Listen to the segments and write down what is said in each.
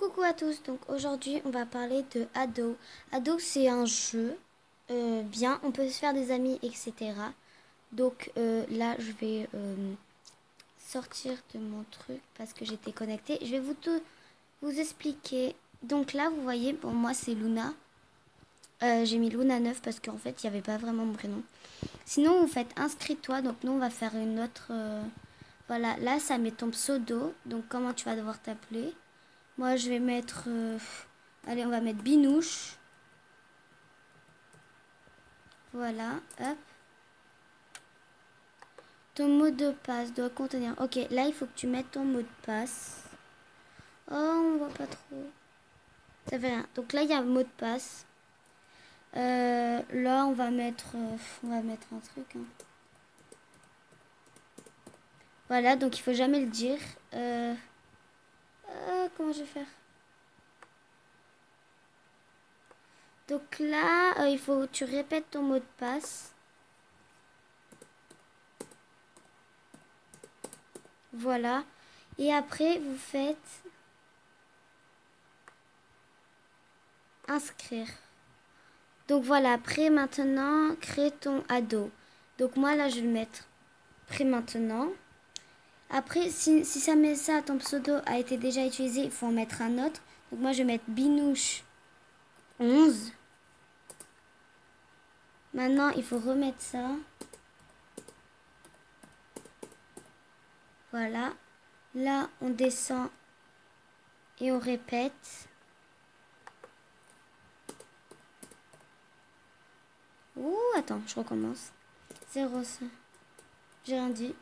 Coucou à tous, donc aujourd'hui on va parler de Ado. Ado c'est un jeu bien, on peut se faire des amis, etc. Donc là je vais sortir de mon truc parce que j'étais connectée. Je vais vous expliquer. Donc là vous voyez, pour moi c'est Luna. J'ai mis Luna 9 parce qu'en fait il n'y avait pas vraiment mon prénom. Sinon vous faites inscris-toi, donc nous on va faire une autre... voilà, là ça met ton pseudo, donc comment tu vas devoir t'appeler. Moi, je vais mettre... allez, on va mettre Binouche. Voilà, hop. Ton mot de passe doit contenir... Ok, là, il faut que tu mettes ton mot de passe. Oh, on voit pas trop. Ça fait rien. Donc là, il y a un mot de passe. Là, on va mettre un truc. Hein. Voilà, donc il faut jamais le dire. Comment je vais faire? Donc là, il faut que tu répètes ton mot de passe. Voilà. Et après, vous faites inscrire. Donc voilà, après maintenant, crée ton ado. Donc moi là, je vais le mettre prêt maintenant. Après, si ça met ça, ton pseudo a été déjà utilisé, il faut en mettre un autre. Donc moi, je vais mettre Binouche 11. Maintenant, il faut remettre ça. Voilà. Là, on descend et on répète. Ouh, attends, je recommence. 05. J'ai rien dit.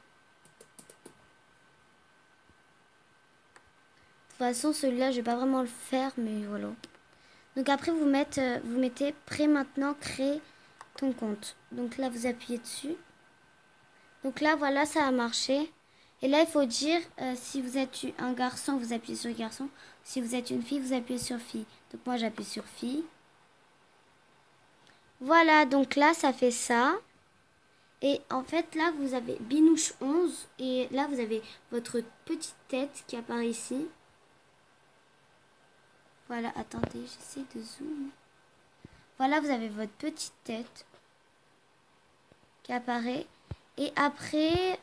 De toute façon, celui-là, je vais pas vraiment le faire, mais voilà. Donc après, vous mettez prêt maintenant, créer ton compte. Donc là, vous appuyez dessus. Donc là, voilà, ça a marché. Et là, il faut dire, si vous êtes un garçon, vous appuyez sur garçon. Si vous êtes une fille, vous appuyez sur fille. Donc moi, j'appuie sur fille. Voilà, donc là, ça fait ça. Et en fait, là, vous avez Binouche 11. Et là, vous avez votre petite tête qui apparaît ici. Voilà, attendez, j'essaie de zoomer. Voilà, vous avez votre petite tête qui apparaît. Et après,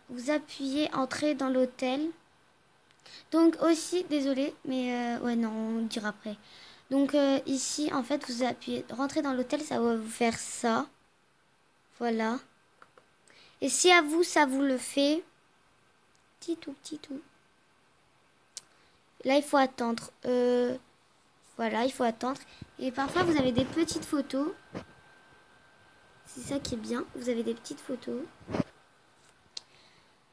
vous appuyez entrer dans l'hôtel. Donc aussi, désolé, mais ouais, non, on dira après. Donc ici, en fait, vous appuyez rentrer dans l'hôtel, ça va vous faire ça. Voilà. Et si à vous, ça vous le fait, petit tout. Là, il faut attendre. Voilà, il faut attendre. Et parfois, vous avez des petites photos. C'est ça qui est bien. Vous avez des petites photos.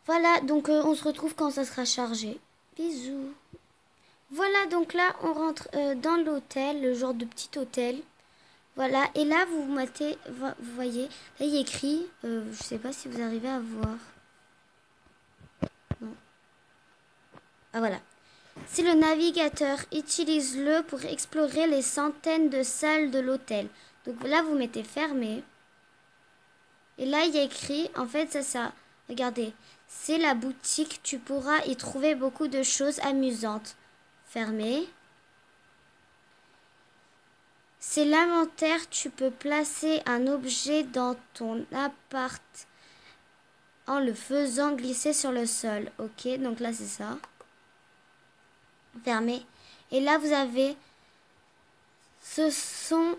Voilà, donc on se retrouve quand ça sera chargé. Bisous. Voilà, donc là, on rentre dans l'hôtel, le genre de petit hôtel. Voilà, et là, vous mettez, vous voyez, là, il y a écrit, je sais pas si vous arrivez à voir. Non. Ah, voilà. C'est le navigateur. Utilise-le pour explorer les centaines de salles de l'hôtel. Donc là, vous mettez fermé. Et là, il y a écrit, en fait, ça, regardez, c'est la boutique, tu pourras y trouver beaucoup de choses amusantes. Fermé. C'est l'inventaire, tu peux placer un objet dans ton appart en le faisant glisser sur le sol. Ok, donc là, c'est ça. Fermé. Et là, vous avez, ce sont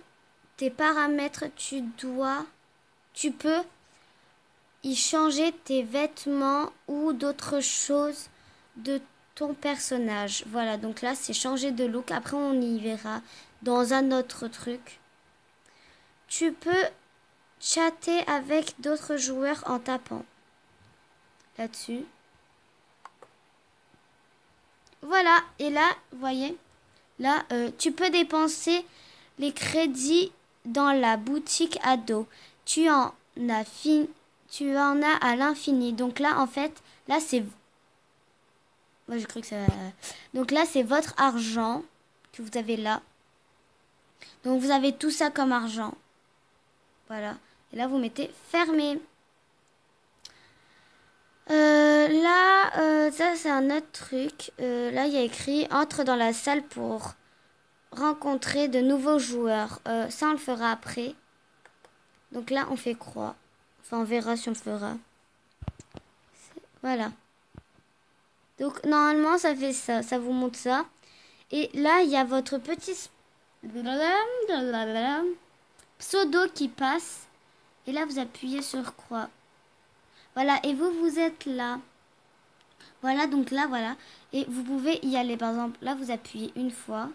tes paramètres, tu peux y changer tes vêtements ou d'autres choses de ton personnage. Voilà, donc là, c'est changer de look. Après, on y verra dans un autre truc. Tu peux chatter avec d'autres joueurs en tapant là-dessus. Voilà, et là, vous voyez, là, tu peux dépenser les crédits dans la boutique ado. Tu en as à l'infini. Donc là, en fait, là, c'est... Moi, j'ai cru que ça... Donc là, c'est votre argent que vous avez là. Donc, vous avez tout ça comme argent. Voilà. Et là, vous mettez fermé. Ça c'est un autre truc. Là, il y a écrit entre dans la salle pour rencontrer de nouveaux joueurs. Ça, on le fera après. Donc là, on fait croix. Enfin, on verra si on le fera. Voilà. Donc, normalement, ça fait ça. Ça vous montre ça. Et là, il y a votre petit pseudo qui passe. Et là, vous appuyez sur croix. Voilà. Et vous, vous êtes là. Voilà, donc là, voilà. Et vous pouvez y aller. Par exemple, là, vous appuyez une fois.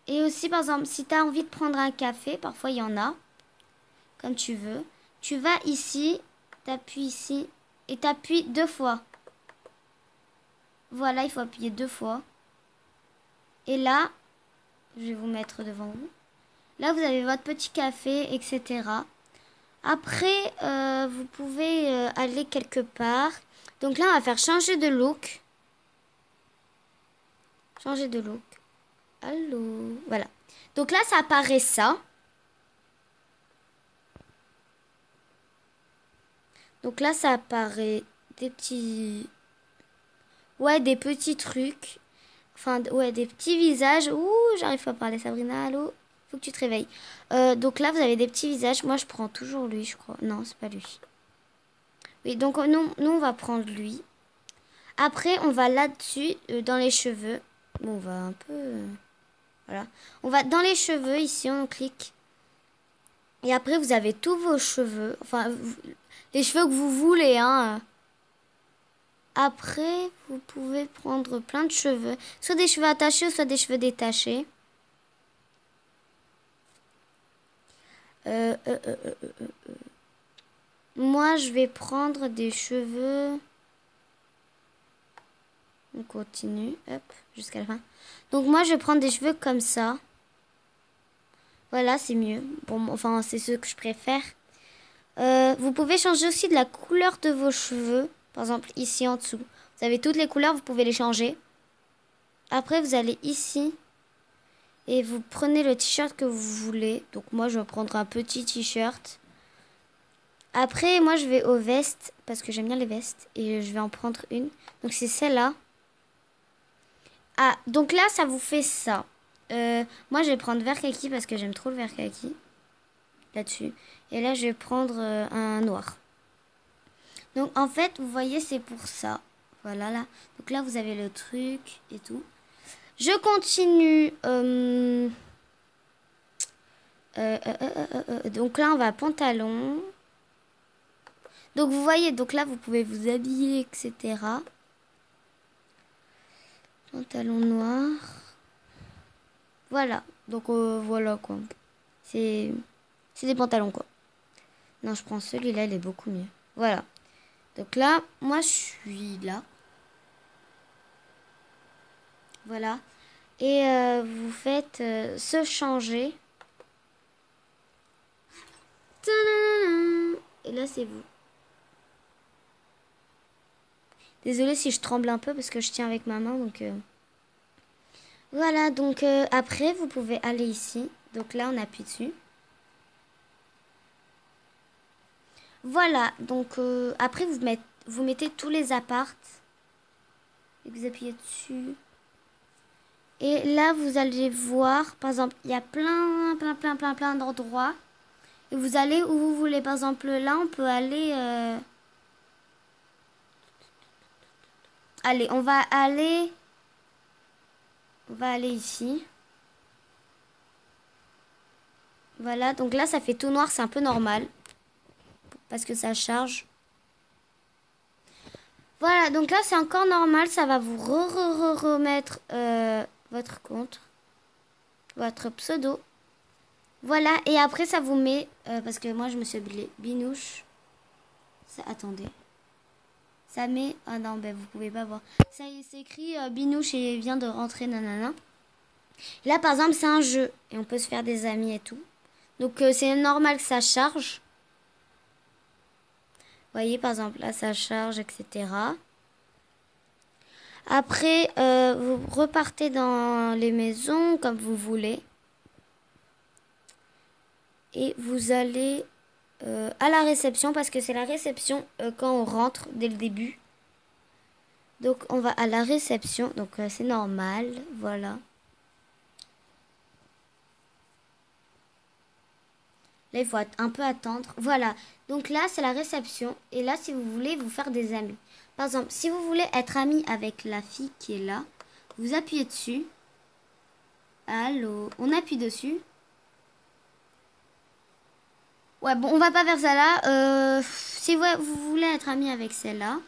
Et aussi, par exemple, si tu as envie de prendre un café, parfois il y en a, comme tu veux. Tu vas ici, t'appuies ici et t'appuies 2 fois. Voilà, il faut appuyer 2 fois. Et là, je vais vous mettre devant vous. Là, vous avez votre petit café, etc. Après, vous pouvez aller quelque part. Donc là, on va faire changer de look. Changer de look. Allô. Voilà. Donc là, ça apparaît ça. Donc là, ça apparaît des petits... Ouais, des petits trucs. Enfin, ouais, des petits visages. Ouh, j'arrive pas à parler, Sabrina. Allô? Faut que tu te réveilles. Donc là, vous avez des petits visages. Moi, je prends toujours lui, je crois. Non, c'est pas lui. Oui, donc nous, on va prendre lui. Après, on va là-dessus, dans les cheveux. Bon, on va un peu... voilà. On va dans les cheveux, ici, on clique. Et après, vous avez tous vos cheveux. Enfin, les cheveux que vous voulez, hein. Après, vous pouvez prendre plein de cheveux. Soit des cheveux attachés, soit des cheveux détachés. Moi, je vais prendre des cheveux... On continue, hop, jusqu'à la fin. Donc moi, je vais prendre des cheveux comme ça. Voilà, c'est mieux. Bon, enfin, c'est ce que je préfère. Vous pouvez changer aussi de la couleur de vos cheveux. Par exemple, ici en dessous. Vous avez toutes les couleurs, vous pouvez les changer. Après, vous allez ici. Et vous prenez le t-shirt que vous voulez. Donc moi, je vais prendre un petit t-shirt. Après, moi, je vais aux vestes. Parce que j'aime bien les vestes. Et je vais en prendre une. Donc c'est celle-là. Ah, donc là, ça vous fait ça. Moi, je vais prendre vert kaki parce que j'aime trop le vert kaki. Là-dessus. Et là, je vais prendre un noir. Donc, en fait, vous voyez, c'est pour ça. Voilà, là. Donc là, vous avez le truc et tout. Je continue. Donc là, on va à pantalon. Donc, vous voyez, donc là, vous pouvez vous habiller, etc. Pantalon noir. Voilà. Donc, voilà, quoi. C'est des pantalons, quoi. Non, je prends celui-là, il est beaucoup mieux. Voilà. Donc là, moi, je suis là. Voilà. Et vous faites se changer. Et là, c'est vous. Désolée si je tremble un peu parce que je tiens avec ma main. Donc voilà. Donc après, vous pouvez aller ici. Donc là, on appuie dessus. Voilà. Donc après, vous mettez tous les apparts. Et vous appuyez dessus. Et là, vous allez voir, par exemple, il y a plein d'endroits. Et vous allez où vous voulez. Par exemple, là, on peut aller... Allez, on va aller ici. Voilà, donc là, ça fait tout noir. C'est un peu normal. Parce que ça charge. Voilà, donc là, c'est encore normal. Ça va vous remettre votre compte. Votre pseudo. Voilà, et après ça vous met, parce que moi je me suis habillée binouche. Ça, attendez. Ça met, ah non, ben vous pouvez pas voir. Ça c'est écrit binouche et vient de rentrer, nanana. Là par exemple c'est un jeu, et on peut se faire des amis et tout. Donc c'est normal que ça charge. Vous voyez par exemple là ça charge, etc. Après vous repartez dans les maisons comme vous voulez. Et vous allez à la réception parce que c'est la réception quand on rentre dès le début. Donc on va à la réception, donc c'est normal, voilà. Là il faut un peu attendre, voilà. Donc là c'est la réception et là si vous voulez vous faire des amis. Par exemple, si vous voulez être ami avec la fille qui est là, vous appuyez dessus. Allô, on appuie dessus. Ouais, bon, on va pas faire ça là. Si vous voulez être ami avec celle-là,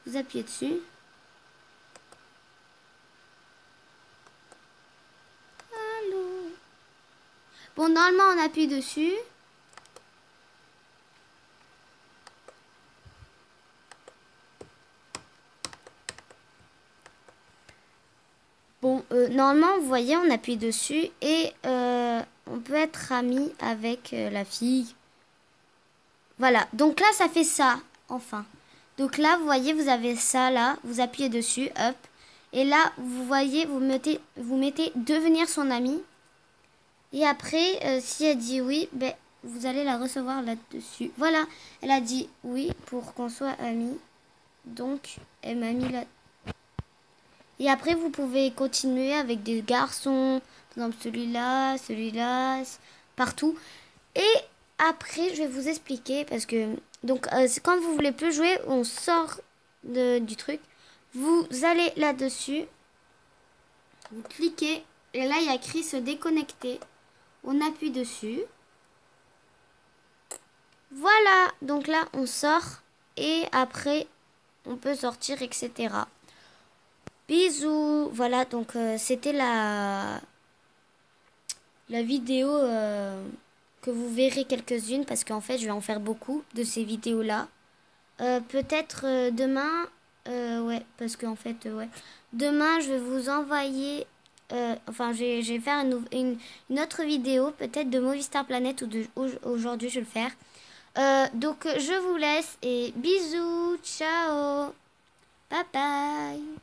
vous appuyez dessus. Allô. Bon, normalement, on appuie dessus. Bon, normalement, vous voyez, on appuie dessus et on peut être ami avec la fille. Voilà, donc là, ça fait ça, enfin. Donc là, vous voyez, vous avez ça là, vous appuyez dessus, hop. Et là, vous voyez, vous mettez devenir son ami. Et après, si elle dit oui, ben, vous allez la recevoir là-dessus. Voilà, elle a dit oui pour qu'on soit amis. Donc, elle m'a mis là. Et après, vous pouvez continuer avec des garçons. Par exemple, celui-là, partout. Et après, je vais vous expliquer parce que... Donc, quand vous voulez plus jouer, on sort du truc. Vous allez là-dessus. Vous cliquez. Et là, il y a écrit se déconnecter. On appuie dessus. Voilà. Donc là, on sort. Et après, on peut sortir, etc. Bisous. Voilà, donc c'était la vidéo que vous verrez quelques-unes. Parce qu'en fait, je vais en faire beaucoup de ces vidéos-là. Peut-être demain... ouais, parce qu'en fait, ouais. Demain, je vais vous envoyer... enfin, je vais faire une autre vidéo, peut-être de Movistar Planet ou aujourd'hui, je vais le faire. Donc, je vous laisse et bisous, ciao, bye bye.